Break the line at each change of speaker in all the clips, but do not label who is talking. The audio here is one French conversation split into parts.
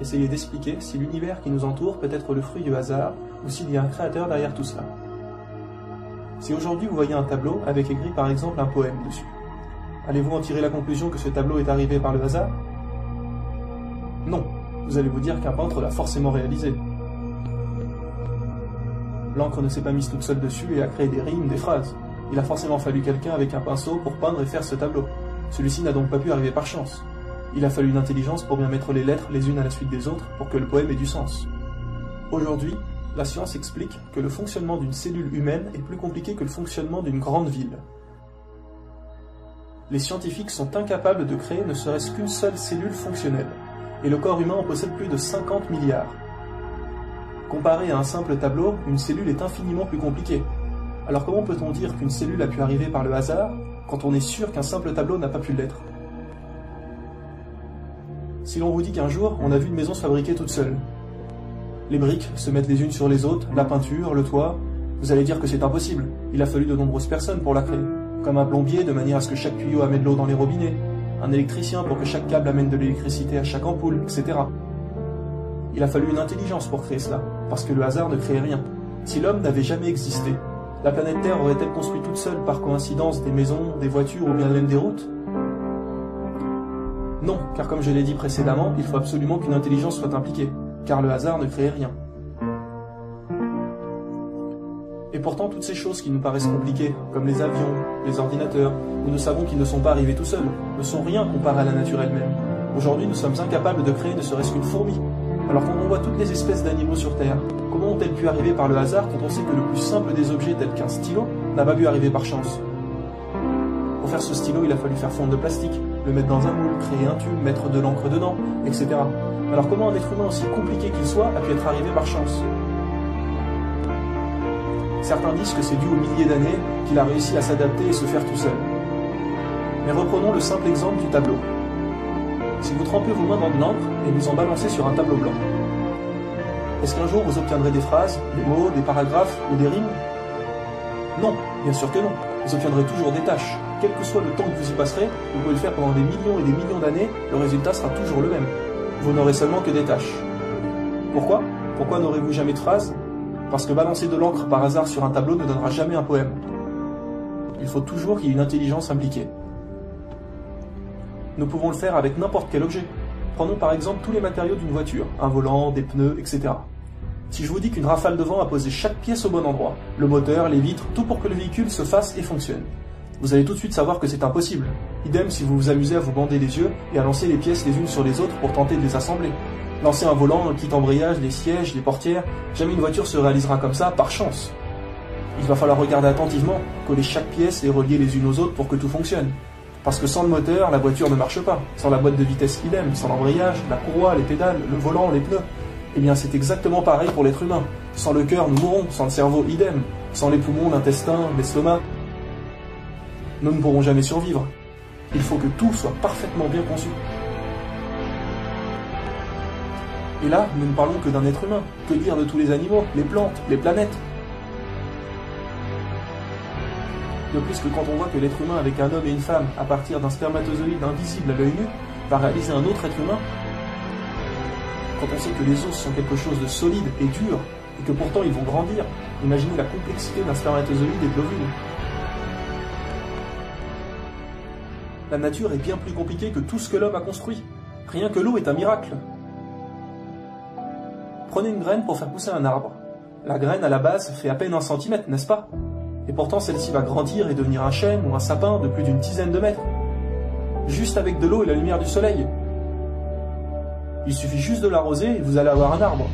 essayer d'expliquer si l'univers qui nous entoure peut être le fruit du hasard ou s'il y a un créateur derrière tout cela. Si aujourd'hui vous voyez un tableau avec écrit par exemple un poème dessus, allez-vous en tirer la conclusion que ce tableau est arrivé par le hasard? Non, vous allez vous dire qu'un peintre l'a forcément réalisé. L'encre ne s'est pas mise toute seule dessus et a créé des rimes, des phrases. Il a forcément fallu quelqu'un avec un pinceau pour peindre et faire ce tableau. Celui-ci n'a donc pas pu arriver par chance. Il a fallu une intelligence pour bien mettre les lettres les unes à la suite des autres pour que le poème ait du sens. Aujourd'hui, la science explique que le fonctionnement d'une cellule humaine est plus compliqué que le fonctionnement d'une grande ville. Les scientifiques sont incapables de créer ne serait-ce qu'une seule cellule fonctionnelle, et le corps humain en possède plus de 50 milliards. Comparé à un simple tableau, une cellule est infiniment plus compliquée. Alors comment peut-on dire qu'une cellule a pu arriver par le hasard, quand on est sûr qu'un simple tableau n'a pas pu l'être? Si l'on vous dit qu'un jour, on a vu une maison se fabriquer toute seule, les briques se mettent les unes sur les autres, la peinture, le toit, vous allez dire que c'est impossible. Il a fallu de nombreuses personnes pour la créer, comme un plombier de manière à ce que chaque tuyau amène l'eau dans les robinets, un électricien pour que chaque câble amène de l'électricité à chaque ampoule, etc. Il a fallu une intelligence pour créer cela, parce que le hasard ne crée rien. Si l'homme n'avait jamais existé, la planète Terre aurait-elle construit toute seule par coïncidence des maisons, des voitures ou bien même des routes? Non, car comme je l'ai dit précédemment, il faut absolument qu'une intelligence soit impliquée, car le hasard ne crée rien. Et pourtant, toutes ces choses qui nous paraissent compliquées, comme les avions, les ordinateurs, où nous savons qu'ils ne sont pas arrivés tout seuls, ne sont rien comparé à la nature elle-même. Aujourd'hui, nous sommes incapables de créer ne serait-ce qu'une fourmi. Alors quand on voit toutes les espèces d'animaux sur Terre, comment ont-elles pu arriver par le hasard quand on sait que le plus simple des objets tel qu'un stylo n'a pas pu arriver par chance? Pour faire ce stylo, il a fallu faire fondre de plastique, le mettre dans un moule, créer un tube, mettre de l'encre dedans, etc. Alors comment un être humain aussi compliqué qu'il soit a pu être arrivé par chance? Certains disent que c'est dû aux milliers d'années qu'il a réussi à s'adapter et se faire tout seul. Mais reprenons le simple exemple du tableau. Si vous trempez vos mains dans de l'encre et vous en balancez sur un tableau blanc, est-ce qu'un jour vous obtiendrez des phrases, des mots, des paragraphes ou des rimes? Non, bien sûr que non. Vous obtiendrez toujours des tâches. Quel que soit le temps que vous y passerez, vous pouvez le faire pendant des millions et des millions d'années, le résultat sera toujours le même. Vous n'aurez seulement que des tâches. Pourquoi? Pourquoi n'aurez-vous jamais de phrases? Parce que balancer de l'encre par hasard sur un tableau ne donnera jamais un poème. Il faut toujours qu'il y ait une intelligence impliquée. Nous pouvons le faire avec n'importe quel objet. Prenons par exemple tous les matériaux d'une voiture, un volant, des pneus, etc. Si je vous dis qu'une rafale de vent a posé chaque pièce au bon endroit, le moteur, les vitres, tout pour que le véhicule se fasse et fonctionne, vous allez tout de suite savoir que c'est impossible. Idem si vous vous amusez à vous bander les yeux et à lancer les pièces les unes sur les autres pour tenter de les assembler. Lancer un volant, un kit embrayage, les sièges, les portières, jamais une voiture se réalisera comme ça par chance. Il va falloir regarder attentivement, coller chaque pièce et relier les unes aux autres pour que tout fonctionne. Parce que sans le moteur, la voiture ne marche pas. Sans la boîte de vitesse idem, sans l'embrayage, la courroie, les pédales, le volant, les pneus. Eh bien c'est exactement pareil pour l'être humain. Sans le cœur, nous mourrons. Sans le cerveau, idem. Sans les poumons, l'intestin, l'estomac, nous ne pourrons jamais survivre. Il faut que tout soit parfaitement bien conçu. Et là, nous ne parlons que d'un être humain. Que dire de tous les animaux, les plantes, les planètes? De plus que quand on voit que l'être humain avec un homme et une femme, à partir d'un spermatozoïde invisible à l'œil nu, va réaliser un autre être humain, quand on sait que les os sont quelque chose de solide et dur, et que pourtant ils vont grandir, imaginez la complexité d'un spermatozoïde et de l'ovule. La nature est bien plus compliquée que tout ce que l'homme a construit. Rien que l'eau est un miracle. Prenez une graine pour faire pousser un arbre. La graine à la base fait à peine 1 centimètre, n'est-ce pas? Et pourtant celle-ci va grandir et devenir un chêne ou un sapin de plus d'une dizaine de mètres. Juste avec de l'eau et la lumière du soleil. Il suffit juste de l'arroser et vous allez avoir un arbre.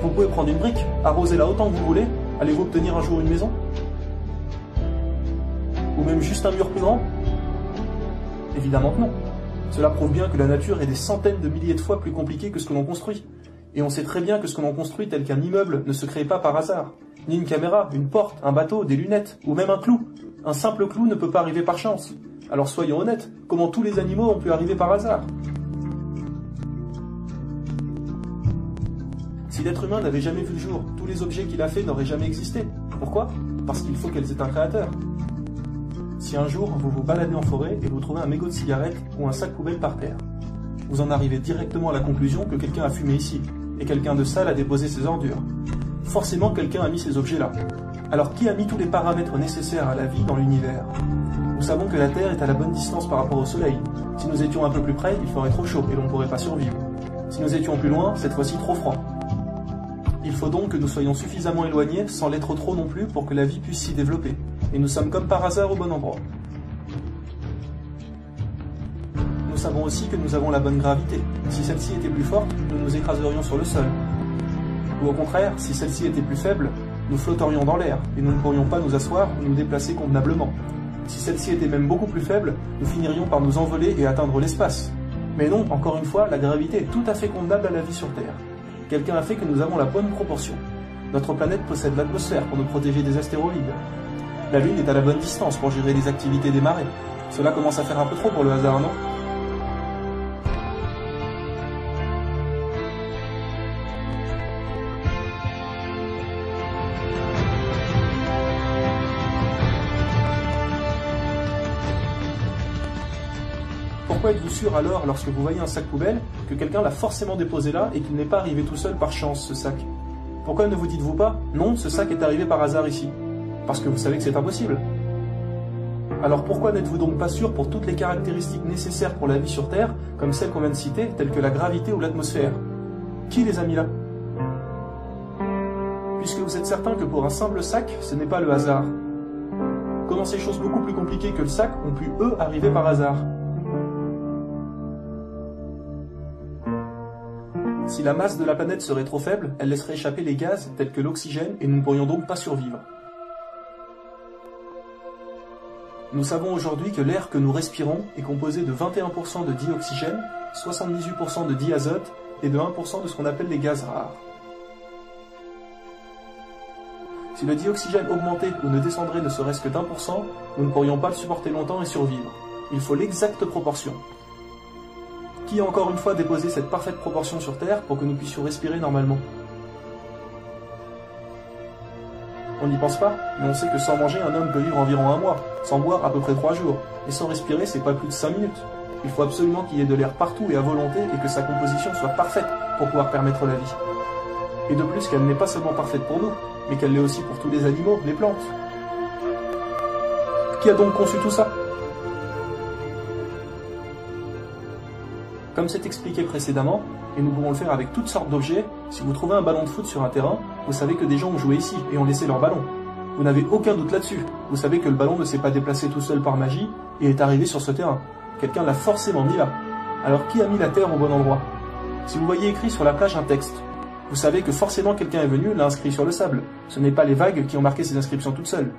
Vous pouvez prendre une brique, arrosez-la autant que vous voulez, allez-vous obtenir un jour une maison? Ou même juste un mur plus grand? Évidemment que non. Cela prouve bien que la nature est des centaines de milliers de fois plus compliquée que ce que l'on construit. Et on sait très bien que ce que l'on construit tel qu'un immeuble ne se crée pas par hasard. Ni une caméra, une porte, un bateau, des lunettes, ou même un clou. Un simple clou ne peut pas arriver par chance. Alors soyons honnêtes, comment tous les animaux ont pu arriver par hasard? Si l'être humain n'avait jamais vu le jour, tous les objets qu'il a faits n'auraient jamais existé. Pourquoi? Parce qu'il faut qu'elles aient un créateur. Si un jour vous vous baladez en forêt et vous trouvez un mégot de cigarette ou un sac poubelle par terre, vous en arrivez directement à la conclusion que quelqu'un a fumé ici, et quelqu'un de sale a déposé ses ordures. Forcément, quelqu'un a mis ces objets-là. Alors qui a mis tous les paramètres nécessaires à la vie dans l'univers? Nous savons que la Terre est à la bonne distance par rapport au Soleil. Si nous étions un peu plus près, il ferait trop chaud et l'on ne pourrait pas survivre. Si nous étions plus loin, cette fois-ci trop froid. Il faut donc que nous soyons suffisamment éloignés, sans l'être trop non plus, pour que la vie puisse s'y développer. Et nous sommes comme par hasard au bon endroit. Nous savons aussi que nous avons la bonne gravité. Si celle-ci était plus forte, nous nous écraserions sur le sol. Ou au contraire, si celle-ci était plus faible, nous flotterions dans l'air, et nous ne pourrions pas nous asseoir ou nous déplacer convenablement. Si celle-ci était même beaucoup plus faible, nous finirions par nous envoler et atteindre l'espace. Mais non, encore une fois, la gravité est tout à fait convenable à la vie sur Terre. Quelqu'un a fait que nous avons la bonne proportion. Notre planète possède l'atmosphère pour nous protéger des astéroïdes. La Lune est à la bonne distance pour gérer les activités des marées. Cela commence à faire un peu trop pour le hasard, non ? Pourquoi êtes-vous sûr alors, lorsque vous voyez un sac poubelle, que quelqu'un l'a forcément déposé là et qu'il n'est pas arrivé tout seul par chance, ce sac? Pourquoi ne vous dites-vous pas, non, ce sac est arrivé par hasard ici? Parce que vous savez que c'est impossible. Alors pourquoi n'êtes-vous donc pas sûr pour toutes les caractéristiques nécessaires pour la vie sur Terre, comme celles qu'on vient de citer, telles que la gravité ou l'atmosphère? Qui les a mis là? Puisque vous êtes certain que pour un simple sac, ce n'est pas le hasard. Comment ces choses beaucoup plus compliquées que le sac ont pu, eux, arriver par hasard? Si la masse de la planète serait trop faible, elle laisserait échapper les gaz tels que l'oxygène et nous ne pourrions donc pas survivre. Nous savons aujourd'hui que l'air que nous respirons est composé de 21% de dioxygène, 78% de diazote et de 1% de ce qu'on appelle les gaz rares. Si le dioxygène augmentait ou ne descendrait ne serait-ce que d'1%, nous ne pourrions pas le supporter longtemps et survivre. Il faut l'exacte proportion. Qui a encore une fois déposé cette parfaite proportion sur Terre pour que nous puissions respirer normalement? On n'y pense pas, mais on sait que sans manger, un homme peut vivre environ un mois, sans boire à peu près 3 jours, et sans respirer, c'est pas plus de 5 minutes. Il faut absolument qu'il y ait de l'air partout et à volonté, et que sa composition soit parfaite pour pouvoir permettre la vie. Et de plus qu'elle n'est pas seulement parfaite pour nous, mais qu'elle l'est aussi pour tous les animaux, les plantes. Qui a donc conçu tout ça? Comme c'est expliqué précédemment, et nous pouvons le faire avec toutes sortes d'objets, si vous trouvez un ballon de foot sur un terrain, vous savez que des gens ont joué ici et ont laissé leur ballon. Vous n'avez aucun doute là-dessus. Vous savez que le ballon ne s'est pas déplacé tout seul par magie et est arrivé sur ce terrain. Quelqu'un l'a forcément mis là. Alors qui a mis la terre au bon endroit? Si vous voyez écrit sur la plage un texte, vous savez que forcément quelqu'un est venu et l'a inscrit sur le sable. Ce n'est pas les vagues qui ont marqué ces inscriptions toutes seules.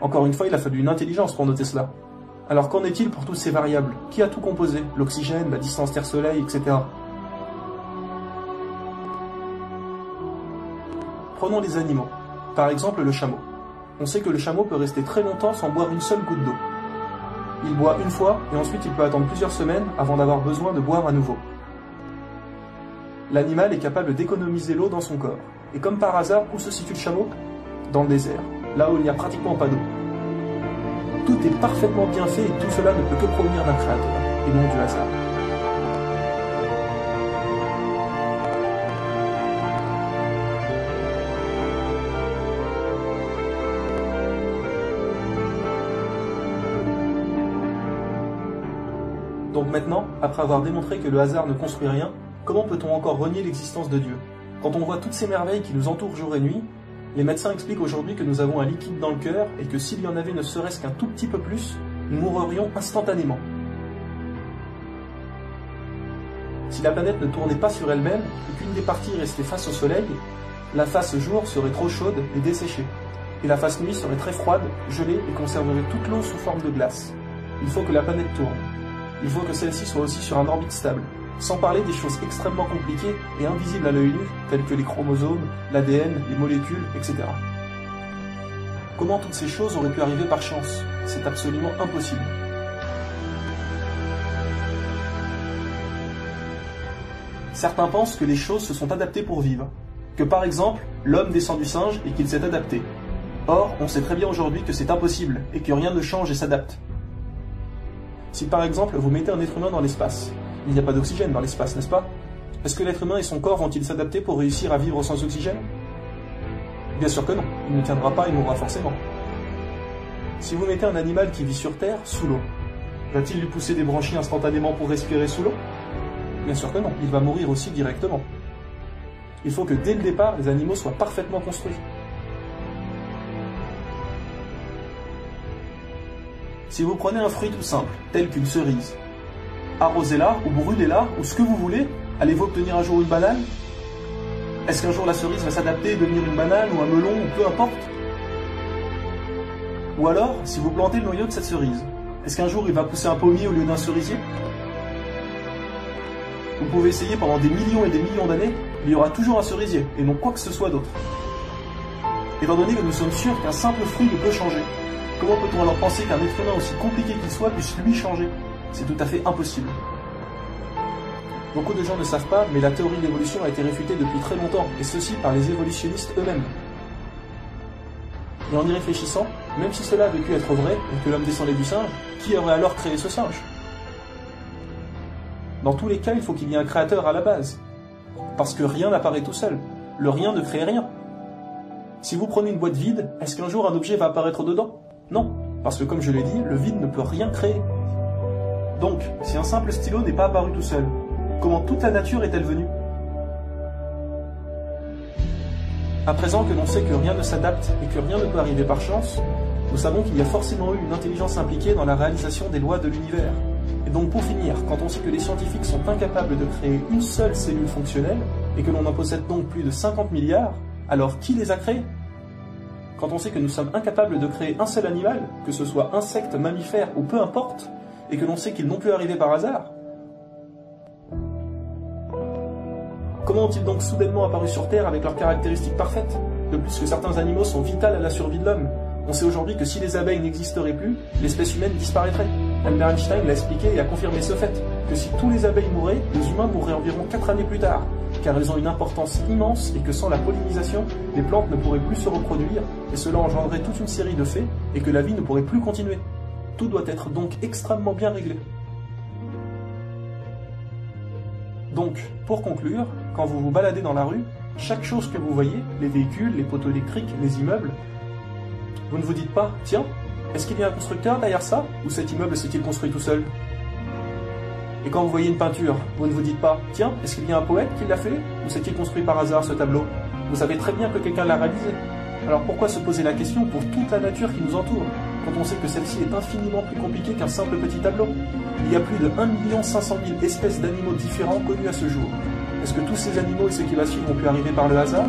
Encore une fois, il a fallu une intelligence pour noter cela. Alors qu'en est-il pour toutes ces variables? Qui a tout composé? L'oxygène, la distance Terre-Soleil, etc. Prenons les animaux. Par exemple le chameau. On sait que le chameau peut rester très longtemps sans boire une seule goutte d'eau. Il boit une fois et ensuite il peut attendre plusieurs semaines avant d'avoir besoin de boire à nouveau. L'animal est capable d'économiser l'eau dans son corps. Et comme par hasard, où se situe le chameau? Dans le désert, là où il n'y a pratiquement pas d'eau. Tout est parfaitement bien fait et tout cela ne peut que provenir d'un créateur, et non du hasard. Donc maintenant, après avoir démontré que le hasard ne construit rien, comment peut-on encore renier l'existence de Dieu? Quand on voit toutes ces merveilles qui nous entourent jour et nuit, les médecins expliquent aujourd'hui que nous avons un liquide dans le cœur et que s'il y en avait ne serait-ce qu'un tout petit peu plus, nous mourrions instantanément. Si la planète ne tournait pas sur elle-même et qu'une des parties restait face au soleil, la face jour serait trop chaude et desséchée, et la face nuit serait très froide, gelée et conserverait toute l'eau sous forme de glace. Il faut que la planète tourne. Il faut que celle-ci soit aussi sur un orbite stable, sans parler des choses extrêmement compliquées et invisibles à l'œil nu, telles que les chromosomes, l'ADN, les molécules, etc. Comment toutes ces choses auraient pu arriver par chance? C'est absolument impossible. Certains pensent que les choses se sont adaptées pour vivre, que par exemple, l'homme descend du singe et qu'il s'est adapté. Or, on sait très bien aujourd'hui que c'est impossible et que rien ne change et s'adapte. Si par exemple vous mettez un être humain dans l'espace, Il n'y a pas d'oxygène dans l'espace, n'est-ce pas? Est-ce que l'être humain et son corps vont-ils s'adapter pour réussir à vivre sans oxygène? Bien sûr que non, il ne tiendra pas et mourra forcément. Si vous mettez un animal qui vit sur Terre, sous l'eau, va-t-il lui pousser des branchies instantanément pour respirer sous l'eau? Bien sûr que non, il va mourir aussi directement. Il faut que dès le départ, les animaux soient parfaitement construits. Si vous prenez un fruit tout simple, tel qu'une cerise, arrosez-la ou brûlez-la ou ce que vous voulez, allez-vous obtenir un jour une banane? Est-ce qu'un jour la cerise va s'adapter et devenir une banane ou un melon ou peu importe? Ou alors, si vous plantez le noyau de cette cerise, est-ce qu'un jour il va pousser un pommier au lieu d'un cerisier? Vous pouvez essayer pendant des millions et des millions d'années, il y aura toujours un cerisier et non quoi que ce soit d'autre. Étant donné que nous sommes sûrs qu'un simple fruit ne peut changer, comment peut-on alors penser qu'un être humain aussi compliqué qu'il soit puisse lui changer? C'est tout à fait impossible. Beaucoup de gens ne savent pas, mais la théorie de l'évolution a été réfutée depuis très longtemps, et ceci par les évolutionnistes eux-mêmes. Et en y réfléchissant, même si cela avait pu être vrai, et que l'homme descendait du singe, qui aurait alors créé ce singe? Dans tous les cas, il faut qu'il y ait un créateur à la base. Parce que rien n'apparaît tout seul. Le rien ne crée rien. Si vous prenez une boîte vide, est-ce qu'un jour un objet va apparaître dedans? Non, parce que comme je l'ai dit, le vide ne peut rien créer. Donc, si un simple stylo n'est pas apparu tout seul, comment toute la nature est-elle venue? À présent que l'on sait que rien ne s'adapte et que rien ne peut arriver par chance, nous savons qu'il y a forcément eu une intelligence impliquée dans la réalisation des lois de l'univers. Et donc pour finir, quand on sait que les scientifiques sont incapables de créer une seule cellule fonctionnelle, et que l'on en possède donc plus de 50 milliards, alors qui les a créés? Quand on sait que nous sommes incapables de créer un seul animal, que ce soit insecte, mammifère ou peu importe, et que l'on sait qu'ils n'ont pu arriver par hasard, comment ont-ils donc soudainement apparu sur Terre avec leurs caractéristiques parfaites? De plus que certains animaux sont vitaux à la survie de l'homme. On sait aujourd'hui que si les abeilles n'existeraient plus, l'espèce humaine disparaîtrait. Albert Einstein l'a expliqué et a confirmé ce fait, que si tous les abeilles mouraient, les humains mourraient environ 4 années plus tard, car elles ont une importance immense et que sans la pollinisation, les plantes ne pourraient plus se reproduire, et cela engendrerait toute une série de faits, et que la vie ne pourrait plus continuer. Tout doit être donc extrêmement bien réglé. Donc, pour conclure, quand vous vous baladez dans la rue, chaque chose que vous voyez, les véhicules, les poteaux électriques, les immeubles, vous ne vous dites pas, tiens, est-ce qu'il y a un constructeur derrière ça, ou cet immeuble s'est-il construit tout seul? Et quand vous voyez une peinture, vous ne vous dites pas, tiens, est-ce qu'il y a un poète qui l'a fait, ou s'est-il construit par hasard ce tableau? Vous savez très bien que quelqu'un l'a réalisé. Alors pourquoi se poser la question pour toute la nature qui nous entoure, quand on sait que celle-ci est infiniment plus compliquée qu'un simple petit tableau? Il y a plus de 1 500 000 espèces d'animaux différents connus à ce jour. Est-ce que tous ces animaux et ceux qui la suivent ont pu arriver par le hasard?